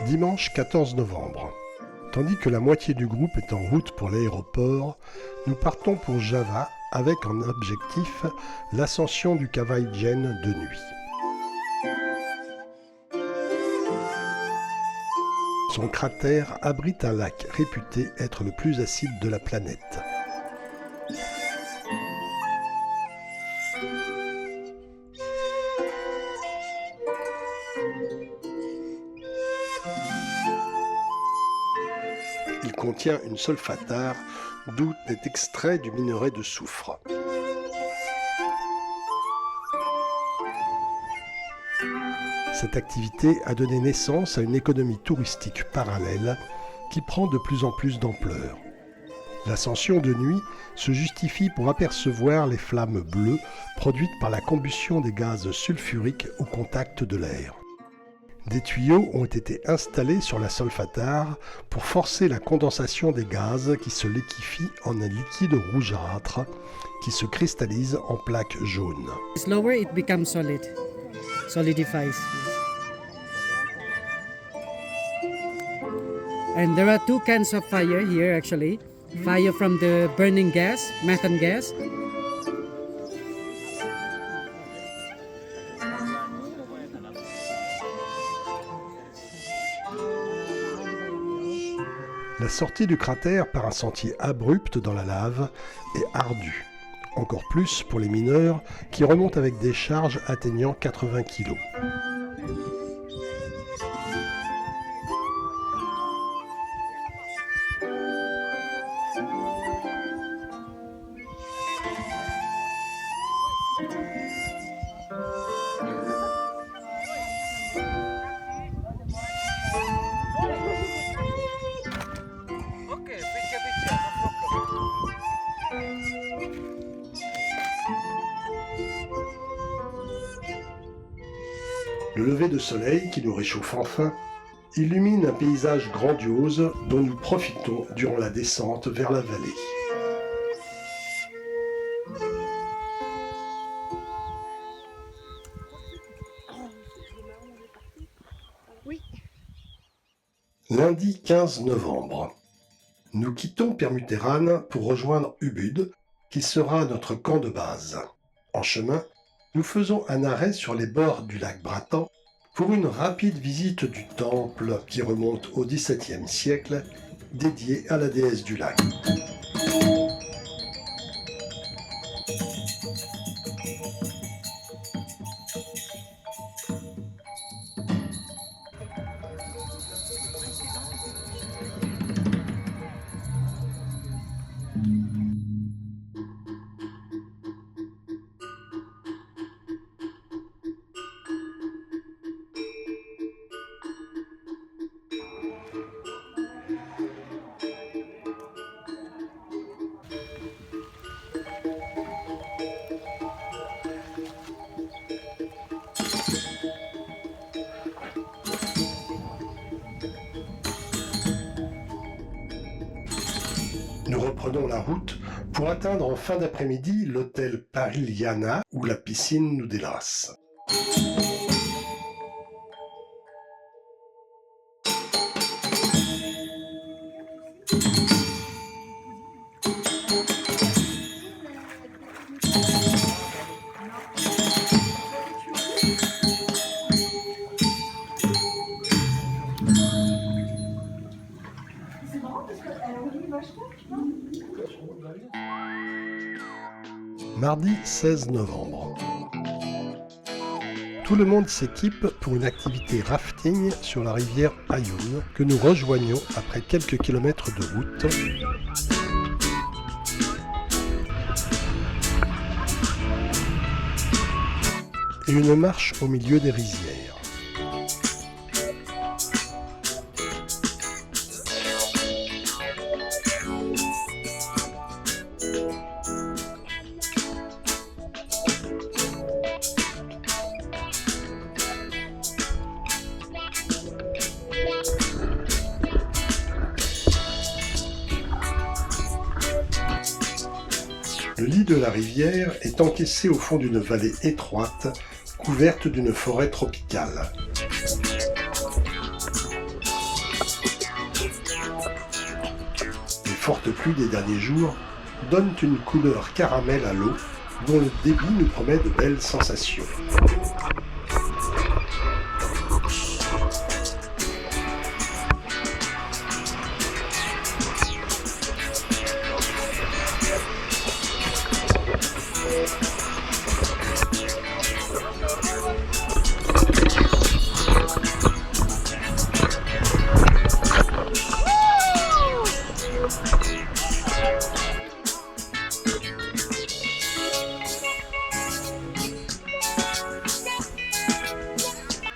Dimanche 14 novembre. Tandis que la moitié du groupe est en route pour l'aéroport, nous partons pour Java avec en objectif l'ascension du Kavaïdjen de nuit. Son cratère abrite un lac réputé être le plus acide de la planète. Il contient une solfatare, d'où est extrait du minerai de soufre. Cette activité a donné naissance à une économie touristique parallèle qui prend de plus en plus d'ampleur. L'ascension de nuit se justifie pour apercevoir les flammes bleues produites par la combustion des gaz sulfuriques au contact de l'air. Des tuyaux ont été installés sur la solfatare pour forcer la condensation des gaz qui se liquéfient en un liquide rougeâtre qui se cristallise en plaques jaunes. Slower it becomes solidifies. And there are two kinds of fire here actually. Fire from the burning gas, methane gas. La sortie du cratère par un sentier abrupt dans la lave est ardue. Encore plus pour les mineurs qui remontent avec des charges atteignant 80 kg. Le lever de soleil, qui nous réchauffe enfin, illumine un paysage grandiose dont nous profitons durant la descente vers la vallée. Lundi 15 novembre. Nous quittons Permuterane pour rejoindre Ubud, qui sera notre camp de base. En chemin, nous faisons un arrêt sur les bords du lac Bratan pour une rapide visite du temple qui remonte au XVIIe siècle, dédié à la déesse du lac. Nous reprenons la route pour atteindre en fin d'après-midi l'hôtel Pariliana où la piscine nous délace. Mardi 16 novembre. Tout le monde s'équipe pour une activité rafting sur la rivière Ayoun que nous rejoignons après quelques kilomètres de route. Et une marche au milieu des rizières. Le lit de la rivière est encaissé au fond d'une vallée étroite couverte d'une forêt tropicale. Les fortes pluies des derniers jours donnent une couleur caramel à l'eau dont le débit nous promet de belles sensations.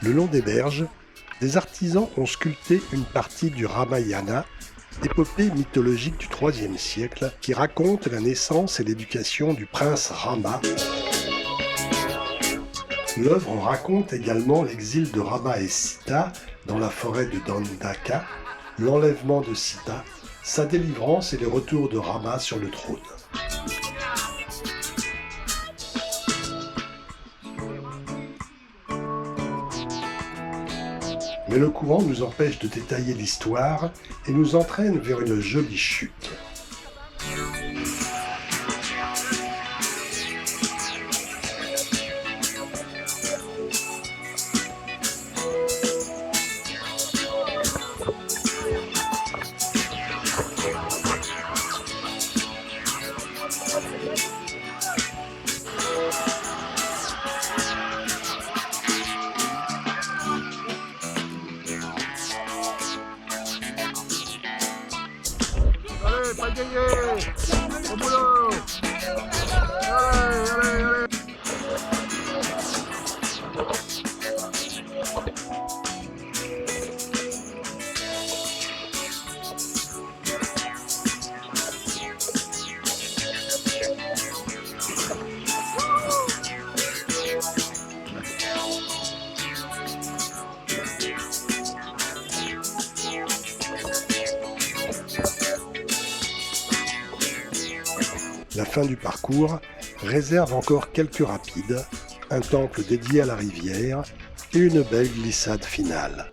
Le long des berges, des artisans ont sculpté une partie du Ramayana, épopée mythologique du IIIe siècle, qui raconte la naissance et l'éducation du prince Rama. L'œuvre raconte également l'exil de Rama et Sita dans la forêt de Dandaka, l'enlèvement de Sita, sa délivrance et le retour de Rama sur le trône. Mais le courant nous empêche de détailler l'histoire et nous entraîne vers une jolie chute. Allez, pas gagné! Au boulot! Allez, allez, allez! La fin du parcours réserve encore quelques rapides, un temple dédié à la rivière et une belle glissade finale.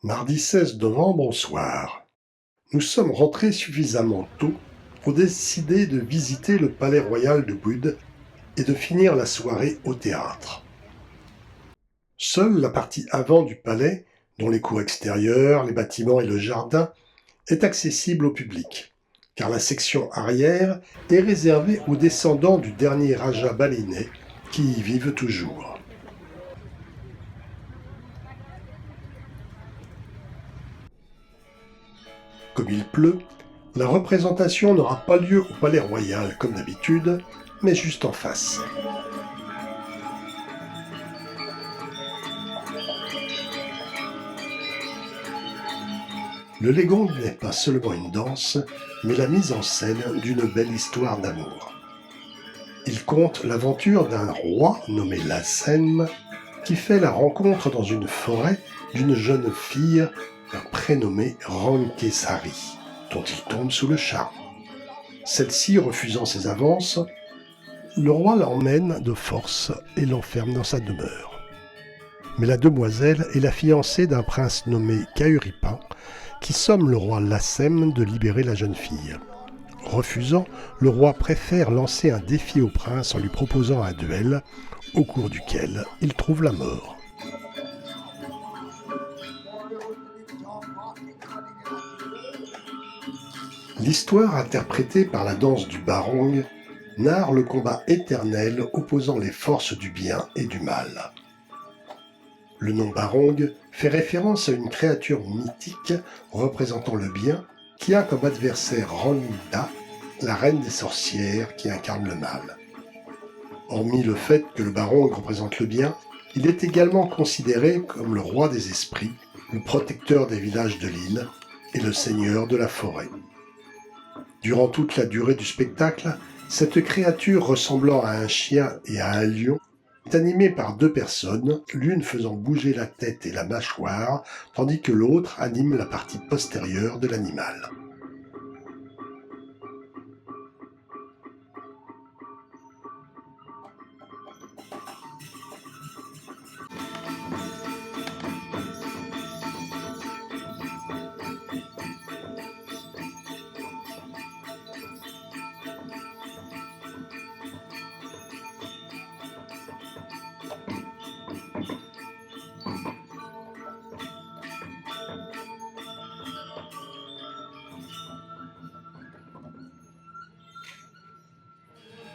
Mardi 16 novembre au soir. Nous sommes rentrés suffisamment tôt pour décider de visiter le palais royal de Bude et de finir la soirée au théâtre. Seule la partie avant du palais, dont les cours extérieures, les bâtiments et le jardin, est accessible au public, car la section arrière est réservée aux descendants du dernier Raja balinais qui y vivent toujours. Comme il pleut, la représentation n'aura pas lieu au Palais Royal comme d'habitude, mais juste en face. Le Legong n'est pas seulement une danse, mais la mise en scène d'une belle histoire d'amour. Il conte l'aventure d'un roi nommé Lassem qui fait la rencontre dans une forêt d'une jeune fille prénommée Rankesari, dont il tombe sous le charme. Celle-ci refusant ses avances, le roi l'emmène de force et l'enferme dans sa demeure. Mais la demoiselle est la fiancée d'un prince nommé Kahuripan, qui somme le roi Lassem de libérer la jeune fille. Refusant, le roi préfère lancer un défi au prince en lui proposant un duel, au cours duquel il trouve la mort. L'histoire interprétée par la danse du barong narre le combat éternel opposant les forces du bien et du mal. Le nom barong fait référence à une créature mythique représentant le bien qui a comme adversaire Ranida, la reine des sorcières qui incarne le mal. Hormis le fait que le barong représente le bien, il est également considéré comme le roi des esprits le protecteur des villages de l'île et le seigneur de la forêt. Durant toute la durée du spectacle, cette créature ressemblant à un chien et à un lion est animée par deux personnes, l'une faisant bouger la tête et la mâchoire, tandis que l'autre anime la partie postérieure de l'animal.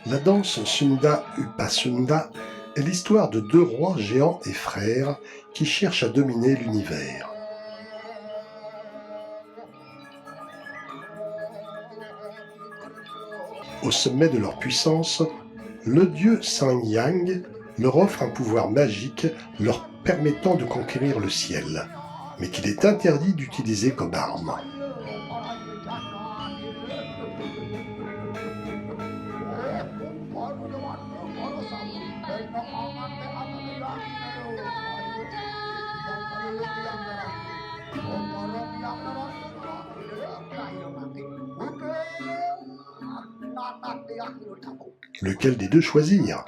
La danse Sunda Upasunda est l'histoire de deux rois géants et frères qui cherchent à dominer l'univers. Au sommet de leur puissance, le dieu Sangyang leur offre un pouvoir magique leur permettant de conquérir le ciel, mais qu'il est interdit d'utiliser comme arme. Lequel des deux choisir?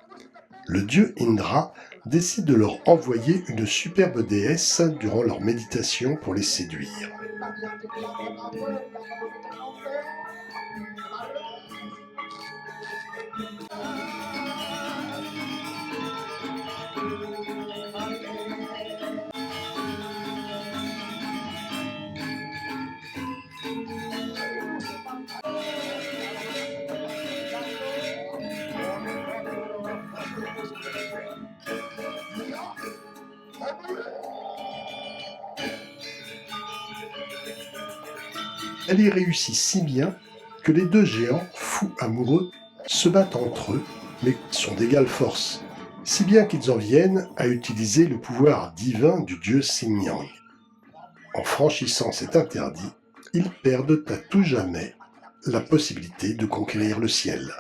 Le dieu Indra décide de leur envoyer une superbe déesse durant leur méditation pour les séduire. Elle y réussit si bien que les deux géants, fous amoureux, se battent entre eux, mais sont d'égale force, si bien qu'ils en viennent à utiliser le pouvoir divin du dieu Xingyang. En franchissant cet interdit, ils perdent à tout jamais la possibilité de conquérir le ciel.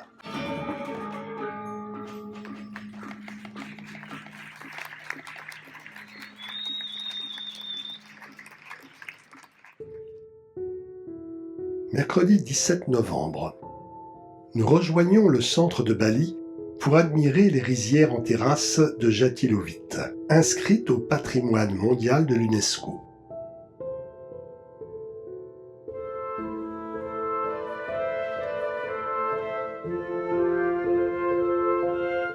Mercredi 17 novembre. Nous rejoignons le centre de Bali pour admirer les rizières en terrasse de Jatilovite, inscrites au patrimoine mondial de l'UNESCO.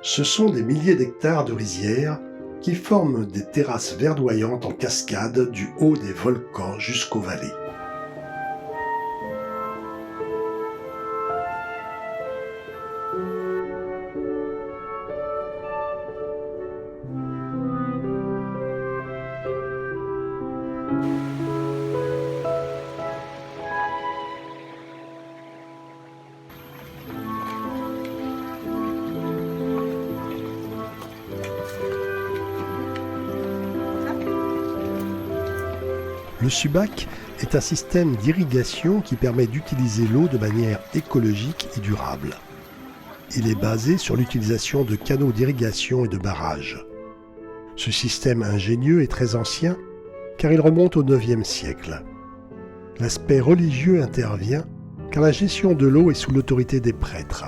Ce sont des milliers d'hectares de rizières qui forment des terrasses verdoyantes en cascade du haut des volcans jusqu'aux vallées. Le Subak est un système d'irrigation qui permet d'utiliser l'eau de manière écologique et durable. Il est basé sur l'utilisation de canaux d'irrigation et de barrages. Ce système ingénieux est très ancien car il remonte au IXe siècle. L'aspect religieux intervient car la gestion de l'eau est sous l'autorité des prêtres.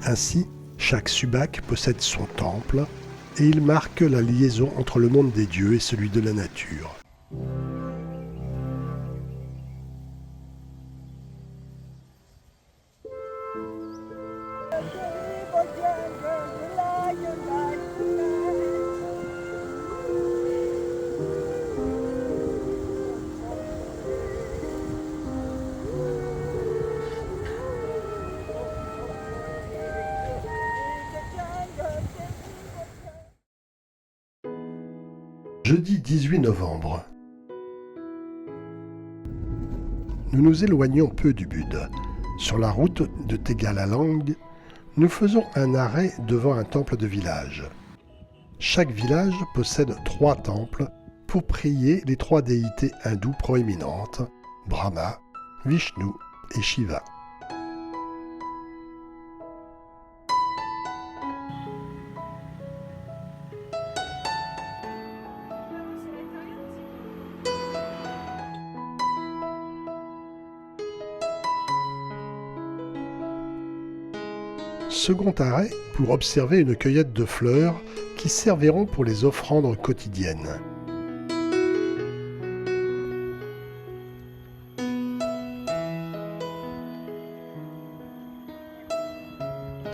Ainsi, chaque Subak possède son temple et il marque la liaison entre le monde des dieux et celui de la nature. Jeudi 18 novembre. Nous nous éloignons peu du Bud. Sur la route de Tegalalang, nous faisons un arrêt devant un temple de village. Chaque village possède 3 temples pour prier les 3 déités hindoues proéminentes, Brahma, Vishnu et Shiva. Second arrêt pour observer une cueillette de fleurs qui serviront pour les offrandes quotidiennes.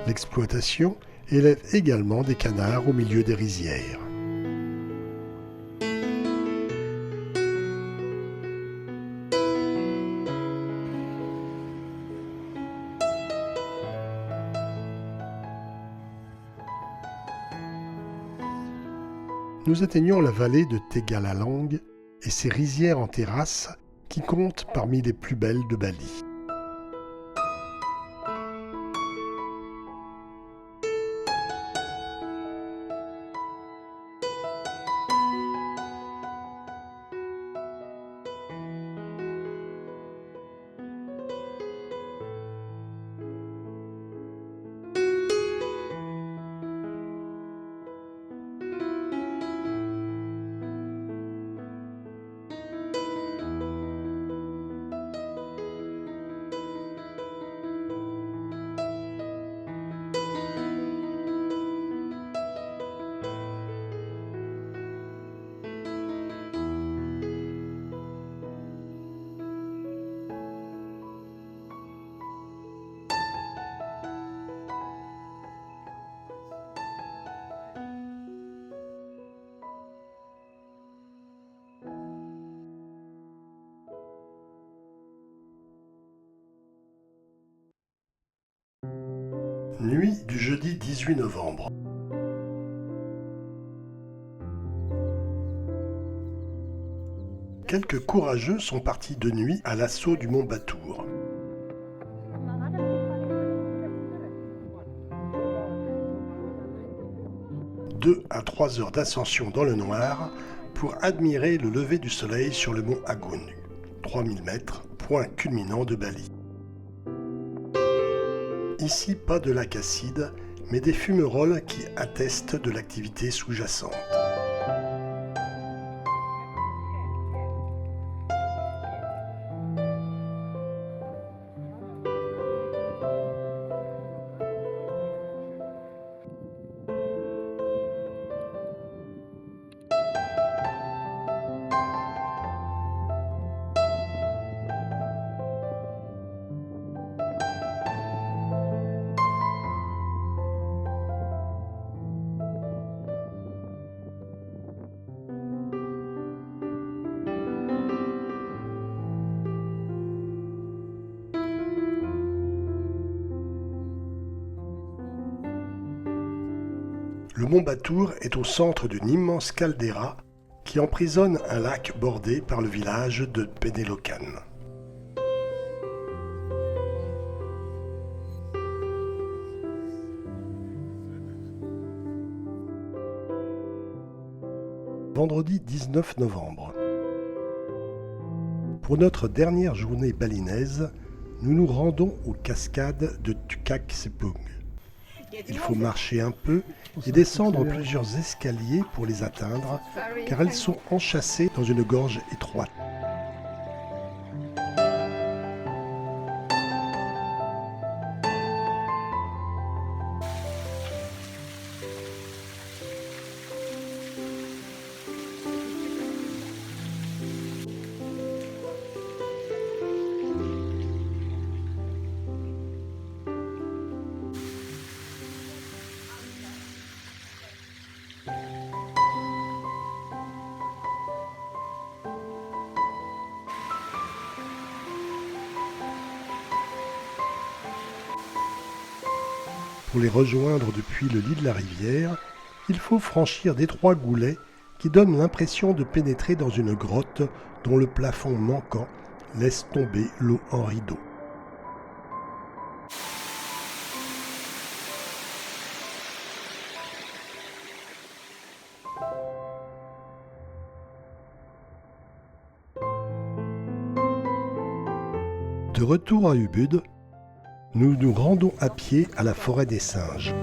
L'exploitation élève également des canards au milieu des rizières. Nous atteignons la vallée de Tegalalang et ses rizières en terrasse qui comptent parmi les plus belles de Bali. Nuit du jeudi 18 novembre. Quelques courageux sont partis de nuit à l'assaut du mont Batur. Deux à 3 heures d'ascension dans le noir pour admirer le lever du soleil sur le mont Agung, 3000 mètres, point culminant de Bali. Ici, pas de lac acide, mais des fumerolles qui attestent de l'activité sous-jacente. Le mont Batur est au centre d'une immense caldeira qui emprisonne un lac bordé par le village de Pendelokan. Vendredi 19 novembre. Pour notre dernière journée balinaise, nous nous rendons aux cascades de Tukak Sepung. Il faut marcher un peu et descendre plusieurs escaliers pour les atteindre, car elles sont enchâssées dans une gorge étroite. Pour les rejoindre depuis le lit de la rivière, il faut franchir d'étroits goulets qui donnent l'impression de pénétrer dans une grotte dont le plafond manquant laisse tomber l'eau en rideau. De retour à Ubud, nous nous rendons à pied à la forêt des singes.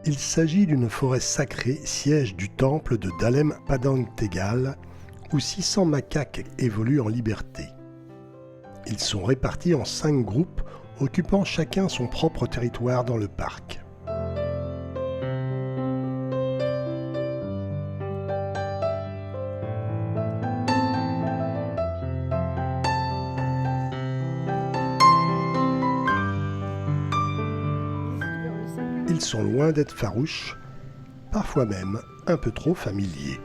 Il s'agit d'une forêt sacrée, siège du temple de Dalem Padang Tegal, où 600 macaques évoluent en liberté. Ils sont répartis en 5 groupes, occupant chacun son propre territoire dans le parc. Ils sont loin d'être farouches, parfois même un peu trop familiers.